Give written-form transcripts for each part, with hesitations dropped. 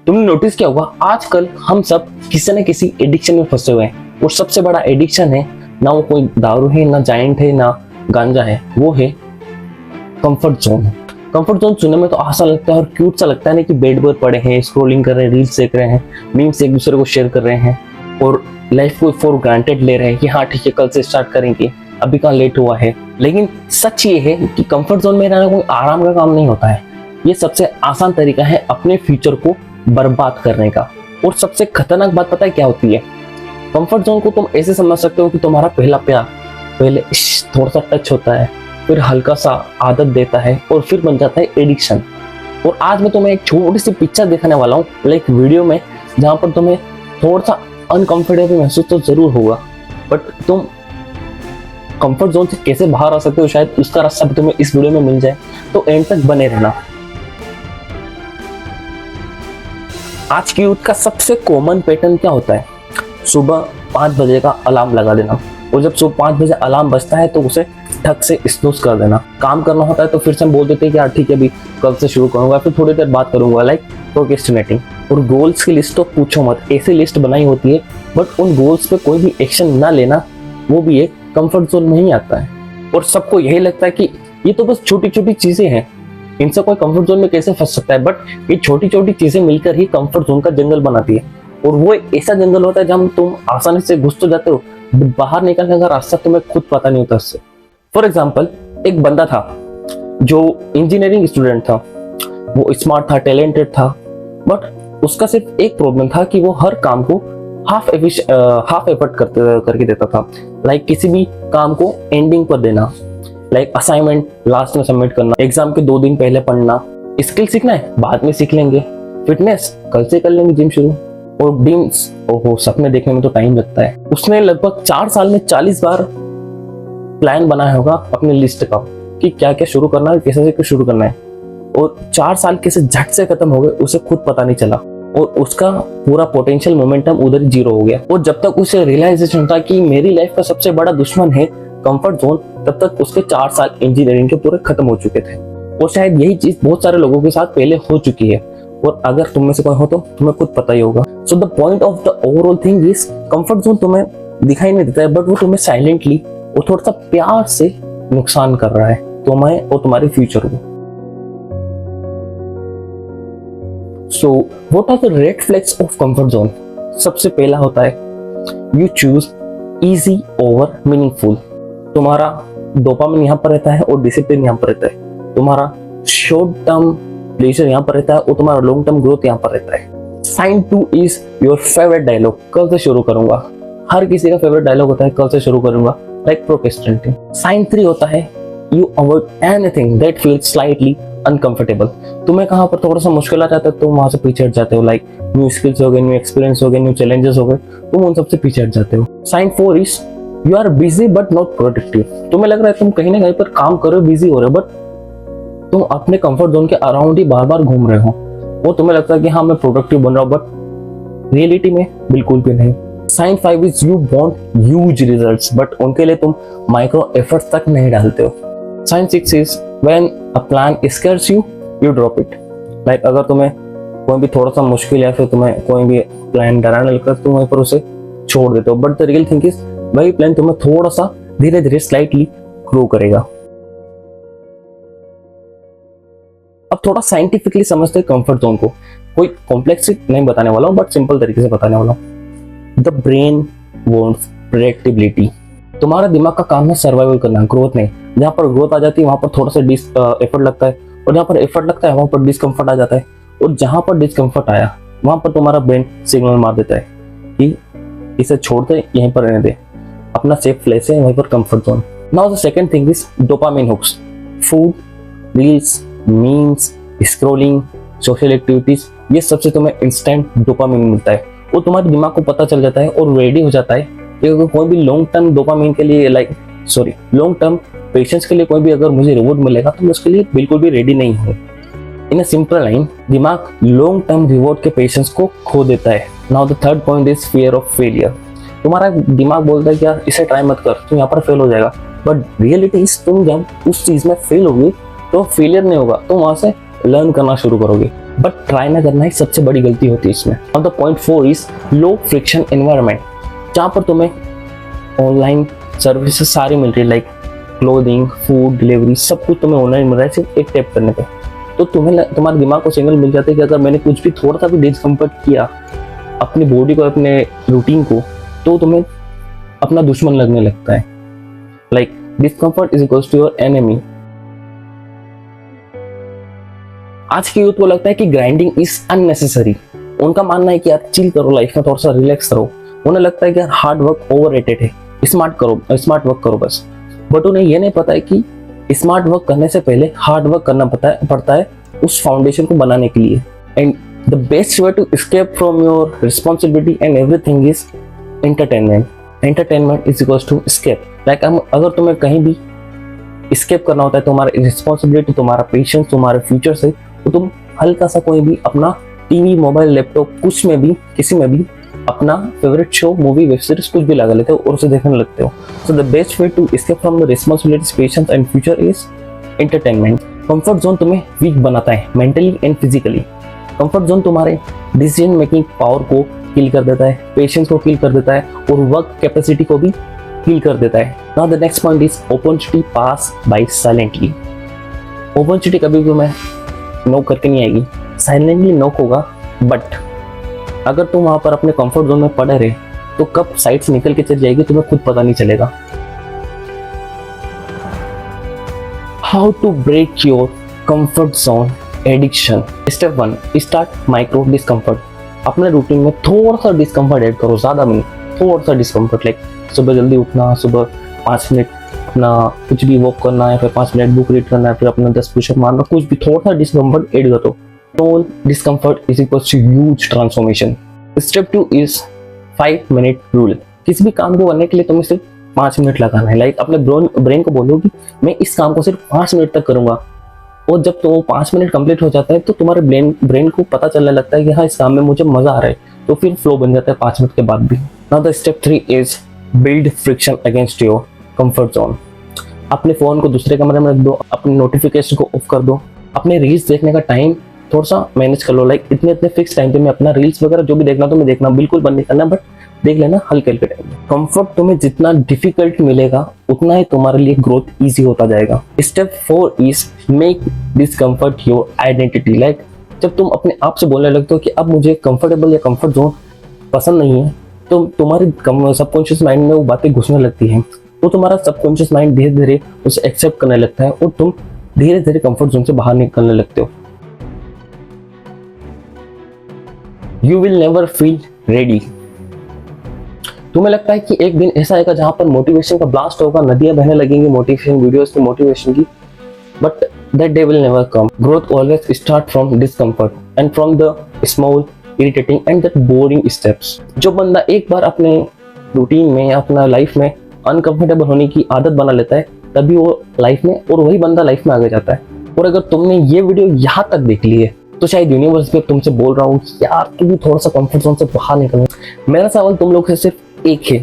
तुमने नोटिस किया होगा आजकल हम सब किसी न किसी एडिक्शन में फंसे हुए हैं, और सबसे बड़ा एडिक्शन है ना वो कोई दारू है, ना जाइंट है, ना गांजा है, वो है कंफर्ट जोन। कंफर्ट जोन सुनने में तो आसान लगता है और क्यूट सा लगता है ना, कि बेड पर पड़े हैं, स्क्रॉलिंग कर रहे हैं, रील्स देख रहे हैं, मीम्स एक दूसरे को शेयर कर रहे हैं और लाइफ को फॉर ग्रांटेड ले रहे हैं कि हाँ ठीक है कल से स्टार्ट करेंगे, अभी कहाँ लेट हुआ है। लेकिन सच ये है कि कंफर्ट जोन में रहना कोई आराम का काम नहीं होता है। ये सबसे आसान तरीका है अपने फ्यूचर को बर्बाद करने का। और सबसे खतरनाक बात पता है क्या होती है? कंफर्ट जोन को तुम ऐसे समझ सकते हो कि तुम्हारा पहला प्यार, पहले थोड़ा सा टच होता है, फिर हल्का सा आदत देता है और फिर बन जाता है एडिक्शन। और आज मैं तुम्हें एक छोटी सी पिक्चर दिखाने वाला हूँ, लाइक वीडियो में, जहाँ पर तुम्हें थोड़ा सा अनकंफर्टेबल महसूस तो जरूर होगा, बट तुम कंफर्ट जोन से कैसे बाहर आ सकते हो शायद उसका रास्ता भी तुम्हें इस वीडियो में मिल जाए, तो एंड तक बने रहना। आज की यूथ का सबसे कॉमन पैटर्न क्या होता है? सुबह 5 बजे का अलार्म लगा देना, और जब सुबह 5 बजे अलार्म बजता है तो उसे ठक से स्नूज कर देना। काम करना होता है तो फिर से हम बोल देते हैं कि यार ठीक है अभी कल से शुरू करूंगा, फिर थोड़ी देर बात करूंगा, लाइक प्रोक्रेस्टिनेटिंग। और गोल्स की लिस्ट तो पूछो मत, ऐसी लिस्ट बनाई होती है बट उन गोल्स पे कोई भी एक्शन ना लेना, वो भी एक कंफर्ट जोन में ही आता है। और सबको यही लगता है कि ये तो बस छोटी छोटी चीजें हैं, इनसे कोई कंफर्ट जोन में कैसे फंस सकता है। बट ये छोटी छोटी चीजें मिलकर ही कंफर्ट जोन का जंगल बनाती है, और वो एक ऐसा जंगल होता है जहां तुम आसानी से घुस तो जाते हो, बाहर निकलने का रास्ता तुम्हें खुद पता नहीं होता उससे। फॉर एग्जाम्पल, एक बंदा था जो इंजीनियरिंग स्टूडेंट था, वो स्मार्ट था, टैलेंटेड था, बट उसका सिर्फ एक प्रॉब्लम था कि वो हर काम को हाफ एफर्ट करके देता था। लाइक किसी भी काम को एंडिंग पर देना, लाइक असाइनमेंट लास्ट में सबमिट करना, एग्जाम के 2 दिन पहले पढ़ना, स्किल सीखना है बाद में सीख लेंगे, फिटनेस कल से कर लेंगे, जिम शुरू, और ड्रीम्स ओहो सपने देखने में तो टाइम लगता है। उसने लगभग 4 साल में 40 बार प्लान बनाया होगा अपने लिस्ट का कि क्या क्या शुरू करना है, कैसे से शुरू करना है, और 4 साल कैसे झट से खत्म हो गए उसे खुद पता नहीं चला, और उसका पूरा पोटेंशियल मोमेंटम उधर ही 0 हो गया। और जब तक उसे रियलाइजेशन था कि मेरी लाइफ का सबसे बड़ा दुश्मन है कंफर्ट जोन, तब तक उसके 4 साल इंजीनियरिंग के पूरे खत्म हो चुके थे। और शायद यही चीज बहुत सारे लोगों के साथ पहले हो चुकी है, और अगर तुम में से कोई हो तो तुम्हें खुद पता ही होगा। So the point of the overall thing is, comfort zone तुम्हें दिखाई नहीं देता है, बट वो तुम्हें साइलेंटली और थोड़ा सा प्यार से नुकसान कर रहा है, तुम्हें और तुम्हारे फ्यूचर को। So what are the red flags of comfort zone? सबसे पहला होता है you choose easy over meaningful. तुम्हारा डोपामिन यहाँ पर रहता है और डिसिप्लिन यहाँ पर रहता है। तुम्हारा शॉर्ट टर्म प्लेजर यहाँ पर रहता है और तुम्हारा लॉन्ग टर्म ग्रोथ यहाँ पर रहता है। Sign 2 is your favourite dialogue, कल से शुरू करूंगा। हर किसी का फेवरेट डायलॉग होता है कल से शुरू करूंगा, लाइक प्रोक्रेस्टिनेटिंग। साइन 3 होता है you avoid anything that feels slightly uncomfortable. तुम्हें कहाँ पर थोड़ा सा मुश्किल आ जाता है तुम वहां से पीछे हट जाते हो, लाइक न्यू स्किल्स हो गए, न्यू एक्सपीरियंस हो गए, न्यू चैलेंजेस हो गए, तुम उन सबसे पीछे हट जाते हो। Sign 4 is you are busy but not productive. तुम्हें लग रहा है तुम कहीं ना कहीं पर काम कर रहे हो, बिजी हो रहे हो, बट तुम अपने कंफर्ट जोन के अराउंड ही बार बार घूम रहे हो, और तुम्हें लगता है कि हाँ मैं प्रोडक्टिव बन रहा हूँ, बट रियलिटी में बिल्कुल भी नहीं। Sign 5 is you want huge results, but उनके लिए तुम माइक्रो एफर्ट्स तक नहीं डालते हो। Sign 6 is when a plan scares you, you drop it. Like अगर तुम्हें कोई भी थोड़ा सा मुश्किल या फिर तुम्हें कोई भी प्लान डराने लगता है, तुम वहीं पर उसे छोड़ देते हो, but the real thing is वही प्लान तुम्हें थोड़ा सा धीरे धीरे स्लाइटली ग्रो करेगा। अब थोड़ा साइंटिफिकली समझते हैं कंफर्ट जोन को, कोई कॉम्प्लेक्स नहीं बताने वाला हूँ बट सिंपल तरीके से बताने वाला हूँ। The brain wants predictability. तुम्हारा दिमाग का काम है सर्वाइवल करना, ग्रोथ नहीं। जहाँ पर ग्रोथ आ जाती है वहां पर थोड़ा सा एफर्ट लगता है, और जहाँ पर एफर्ट लगता है वहां पर डिस्कम्फर्ट आ जाता है, और जहां पर डिस्कम्फर्ट आया वहां पर तुम्हारा ब्रेन सिग्नल मार देता है कि इसे छोड़ दे, यहीं पर रहने दे, अपना सेफ प्लेस है वहीं पर comfort zone. Now the second thing is dopamine hooks. Food, reels, memes, scrolling, social activities, ये सबसे तुम्हें इंस्टेंट डोपामिन मिलता है, वो तुम्हारे दिमाग को पता चल जाता है और रेडी हो जाता है कि अगर कोई भी लॉन्ग टर्म डोपामिन के लिए लॉन्ग टर्म पेशेंस के लिए कोई भी अगर मुझे रिवॉर्ड मिलेगा तो मैं उसके लिए बिल्कुल भी रेडी नहीं हूँ। इन अ सिंपल लाइन, दिमाग लॉन्ग टर्म रिवॉर्ड के पेशेंस को खो देता है। Now the third point is fear of failure. तुम्हारा दिमाग बोलता है कि यार इसे ट्राई मत कर, तुम यहाँ पर फेल हो जाएगा, बट रियलिटी तुम जब उस चीज में फेल होगी तो फेलियर नहीं होगा, तुम वहां से लर्न करना शुरू करोगे। बट ट्राई ना करना ही सबसे बड़ी गलती होती है इसमें। और the point 4 is low friction environment, जहाँ पर तुम्हें ऑनलाइन सर्विसेज सारी मिल रही है, लाइक क्लोथिंग, फूड डिलीवरी, सब कुछ तुम्हें ऑनलाइन मिल रहा है सिर्फ एक टैप करने पे। तो तुम्हारे दिमाग को सिग्नल मिल जाता है कि अगर मैंने कुछ भी थोड़ा सा भी डिस्कम्फर्ट किया अपनी बॉडी को, अपने रूटीन को, तो तुम्हें अपना दुश्मन लगने लगता है। Like discomfort is equals to your enemy. आज की यूथ को लगता है कि ग्राइंडिंग इज अननेसेसरी। उनका मानना है कि यार चिल करो, लाइफ में थोड़ा सा रिलैक्स करो। उन्हें लगता है कि यार हार्ड वर्क ओवररेटेड है, स्मार्ट वर्क करो बस। बट उन्हें यह नहीं पता है कि स्मार्ट वर्क करने से पहले हार्ड वर्क करना पड़ता है उस फाउंडेशन को बनाने के लिए। And the best way to escape from your responsibility and everything is entertainment. Entertainment is equals to escape. Like अगर तुम्हें कहीं भी एस्केप करना होता है, तुम्हारा रिस्पॉन्सिबिलिटी, तुम्हारा पेशेंस, तुम्हारे फ्यूचर से, तो तुम हल्का सा कोई भी अपना टीवी, मोबाइल, लैपटॉप, कुछ में भी, किसी में भी अपना favourite show, movie, web series कुछ भी लगा लेते हो और उसे देखने लगते हो। So the best way to escape from the responsibilities, patience and future is entertainment. Comfort zone तुम्हें वीक बनाता है mentally and physically. Comfort zone तुम्हारे डिसीजन मेकिंग पावर को किल कर देता है, पेशेंस को किल कर देता है और वर्क कैपेसिटी को भी किल कर देता है। Now the next point is opportunity pass by silently. Opportunity कभी भी मैं नॉक करके नहीं आएगी, साइलेंटली नॉक होगा। बट अगर तुम वहां पर अपने कंफर्ट जोन में पड़े रहे तो कब साइड से निकल के चल जाएगी तुम्हें खुद पता नहीं चलेगा। How to break your comfort zone addiction. Step 1, start micro discomfort. अपने रूटीन में थोड़ा सा डिस्कम्फर्ट ऐड करो, ज्यादा नहीं, थोड़ा सा डिस्कम्फर्ट। लाइक सुबह जल्दी उठना, सुबह 5 मिनट अपना कुछ भी वॉक करना है, फिर 5 मिनट बुक रीड करना है, फिर अपना 10 पुशअप मारना, कुछ भी थोड़ा सा डिस्कम्फर्ट ऐड करो। Small discomfort is equals to huge transformation. Step 2 is 5 minute rule. किसी भी काम को करने के लिए तुम्हें सिर्फ 5 मिनट लगाना है। लाइक अपने ब्रेन को बोलो कि मैं इस काम को सिर्फ 5 मिनट तक करूंगा, और जब तो 5 मिनट कंप्लीट हो जाता है तो तुम्हारे ब्रेन को पता चलने लगता है कि हाँ इस काम में मुझे मजा आ रहा है, तो फिर फ्लो बन जाता है 5 मिनट के बाद भी। Now the step 3 is build friction against your comfort zone. अपने फोन को दूसरे कमरे में रख दो, अपने नोटिफिकेशन को ऑफ कर दो, अपने रील्स देखने का टाइम थोड़ा सा मैनेज कर लो। लाइक इतने फिक्स टाइम पे मैं अपना रील्स वगैरह जो भी देखना तो मैं देखना, बिल्कुल बंद नहीं करना, बट देख लेना हल्के हल्के टाइम। कंफर्ट तुम्हें जितना डिफिकल्ट मिलेगा उतना ही तुम्हारे लिए ग्रोथ इजी होता जाएगा। Step 4 is make discomfort your identity. Like जब तुम अपने आप से बोलने लगते हो कि अब मुझे कंफर्टेबल या कंफर्ट जोन पसंद नहीं है, तो तुम्हारे सबकॉन्शियस माइंड में वो बातें घुसने लगती हैं, तो तुम्हारा सबकॉन्शियस माइंड धीरे धीरे उसे एक्सेप्ट करने लगता है और तुम धीरे धीरे कंफर्ट जोन से बाहर निकलने लगते हो। You will never feel ready. तुम्हें लगता है कि एक दिन ऐसा आएगा जहां पर मोटिवेशन का ब्लास्ट होगा, नदियां बहने लगेंगी मोटिवेशन वीडियोस की, मोटिवेशन की, but that day will never come. Growth always start from discomfort and from the small irritating and that boring steps. जो बंदा एक बार अपने रूटीन में, अपना लाइफ में अनकंफर्टेबल होने की आदत बना लेता है, तभी वो लाइफ में, और वही बंदा लाइफ में आगे जाता है। और अगर तुमने ये वीडियो यहाँ तक देख ली है तो शायद यूनिवर्स भी तुमसे बोल रहा हूँ कि यार तू भी थोड़ा सा कंफर्ट जोन से बाहर निकल। मेरा सवाल तुम लोग से सिर्फ एक है,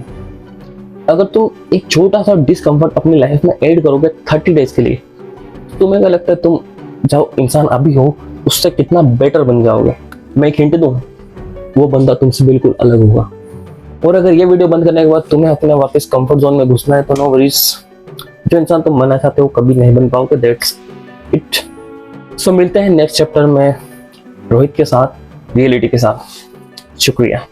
अगर तुम एक छोटा सा डिस्कम्फर्ट अपनी लाइफ में ऐड करोगे 30 डेज के लिए, तो तुम्हें क्या लगता है तुम जो इंसान अभी हो उससे कितना बेटर बन जाओगे? मैं एक हिंट दूं, वो बंदा तुमसे बिल्कुल अलग होगा। और अगर ये वीडियो बंद करने के बाद तुम्हें अपने वापस कंफर्ट जोन में घुसना है तो नो वरीज, जो इंसान तुम बनना चाहते हो कभी नहीं बन पाओगे, दैट्स इट। सो मिलते हैं नेक्स्ट चैप्टर में रोहित के साथ, रियलिटी के साथ। शुक्रिया।